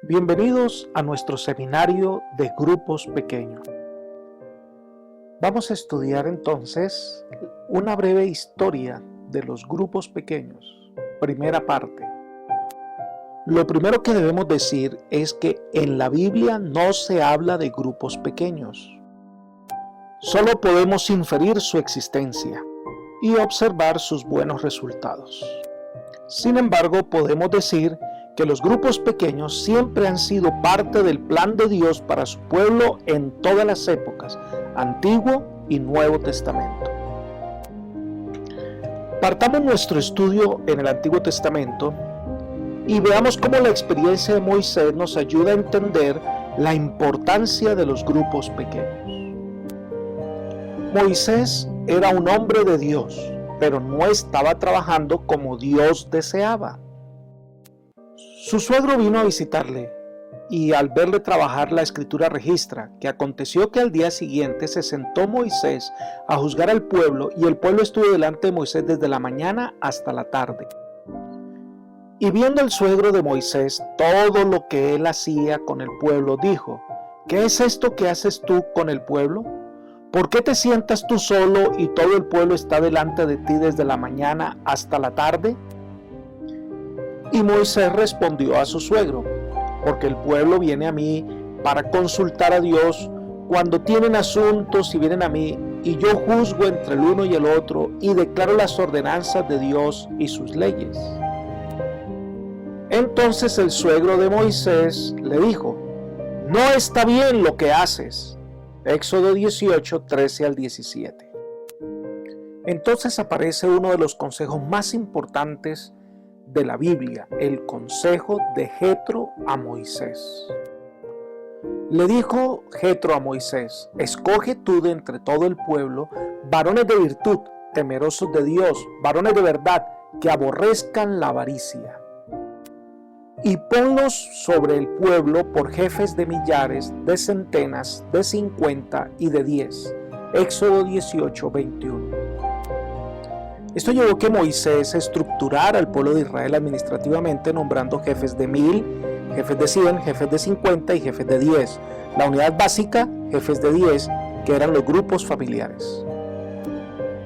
Bienvenidos a nuestro seminario de grupos pequeños. Vamos a estudiar entonces una breve historia de los grupos pequeños. Primera parte. Lo primero que debemos decir es que en la Biblia no se habla de grupos pequeños. Solo podemos inferir su existencia y observar sus buenos resultados. Sin embargo, podemos decir que los grupos pequeños siempre han sido parte del plan de Dios para su pueblo en todas las épocas, Antiguo y Nuevo Testamento. Partamos nuestro estudio en el Antiguo Testamento y veamos cómo la experiencia de Moisés nos ayuda a entender la importancia de los grupos pequeños. Moisés era un hombre de Dios, pero no estaba trabajando como Dios deseaba. Su suegro vino a visitarle y al verle trabajar, la escritura registra que aconteció que al día siguiente se sentó Moisés a juzgar al pueblo y el pueblo estuvo delante de Moisés desde la mañana hasta la tarde. Y viendo el suegro de Moisés todo lo que él hacía con el pueblo, dijo: ¿qué es esto que haces tú con el pueblo? ¿Por qué te sientas tú solo y todo el pueblo está delante de ti desde la mañana hasta la tarde? Y Moisés respondió a su suegro: porque el pueblo viene a mí para consultar a Dios cuando tienen asuntos y vienen a mí, y yo juzgo entre el uno y el otro y declaro las ordenanzas de Dios y sus leyes. Entonces el suegro de Moisés le dijo: no está bien lo que haces. Éxodo 18, 13 al 17. Entonces aparece uno de los consejos más importantes de la Biblia, el consejo de Jetro a Moisés. Le dijo Jetro a Moisés: escoge tú de entre todo el pueblo varones de virtud, temerosos de Dios, varones de verdad, que aborrezcan la avaricia. Y ponlos sobre el pueblo por jefes de millares, de centenas, de 50 y de 10. Éxodo 18, 21. Esto llevó que Moisés estructurara al pueblo de Israel administrativamente, nombrando jefes de 1000, jefes de 100, jefes de 50 y jefes de 10. La unidad básica, jefes de 10, que eran los grupos familiares.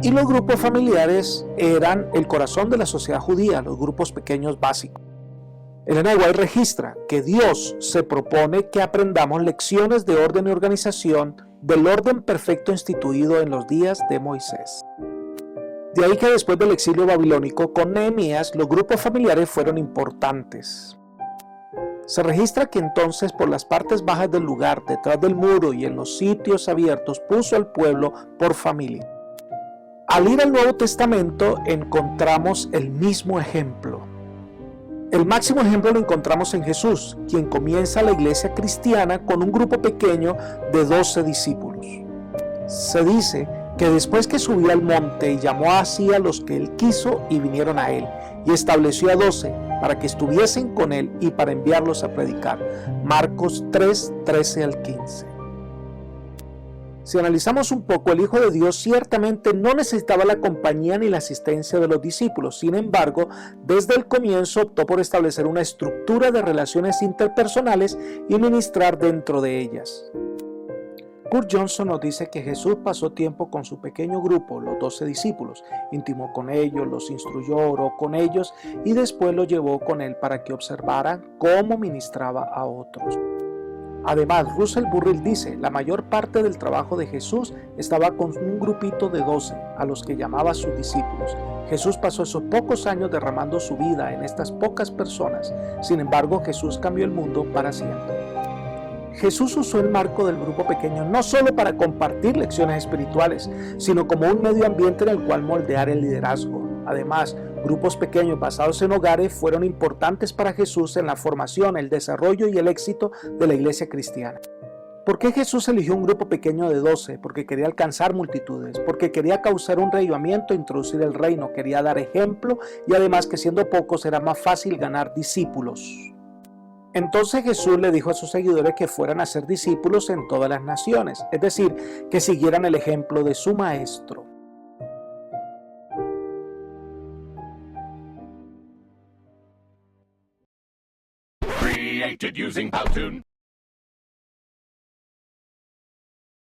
Y los grupos familiares eran el corazón de la sociedad judía, los grupos pequeños básicos. Elena White registra que Dios se propone que aprendamos lecciones de orden y organización del orden perfecto instituido en los días de Moisés. De ahí que después del exilio babilónico con Nehemías, los grupos familiares fueron importantes. Se registra que entonces por las partes bajas del lugar, detrás del muro y en los sitios abiertos, puso al pueblo por familia. Al ir al Nuevo Testamento encontramos el mismo ejemplo. El máximo ejemplo lo encontramos en Jesús, quien comienza la iglesia cristiana con un grupo pequeño de 12 discípulos. Se dice que después que subió al monte y llamó así a los que él quiso y vinieron a él, y estableció a 12 para que estuviesen con él y para enviarlos a predicar. Marcos 3, 13 al 15. Si analizamos un poco, el Hijo de Dios ciertamente no necesitaba la compañía ni la asistencia de los discípulos. Sin embargo, desde el comienzo optó por establecer una estructura de relaciones interpersonales y ministrar dentro de ellas. Kurt Johnson nos dice que Jesús pasó tiempo con su pequeño grupo, los 12 discípulos, intimó con ellos, los instruyó, oró con ellos y después los llevó con él para que observaran cómo ministraba a otros. Además, Russell Burrill dice: la mayor parte del trabajo de Jesús estaba con un grupito de 12, a los que llamaba sus discípulos. Jesús pasó esos pocos años derramando su vida en estas pocas personas. Sin embargo, Jesús cambió el mundo para siempre. Jesús usó el marco del grupo pequeño no solo para compartir lecciones espirituales, sino como un medio ambiente en el cual moldear el liderazgo. Además, grupos pequeños basados en hogares fueron importantes para Jesús en la formación, el desarrollo y el éxito de la iglesia cristiana. ¿Por qué Jesús eligió un grupo pequeño de 12? Porque quería alcanzar multitudes, porque quería causar un reavivamiento, introducir el reino, quería dar ejemplo y además que siendo pocos era más fácil ganar discípulos. Entonces Jesús le dijo a sus seguidores que fueran a ser discípulos en todas las naciones, es decir, que siguieran el ejemplo de su maestro. created using Powtoon.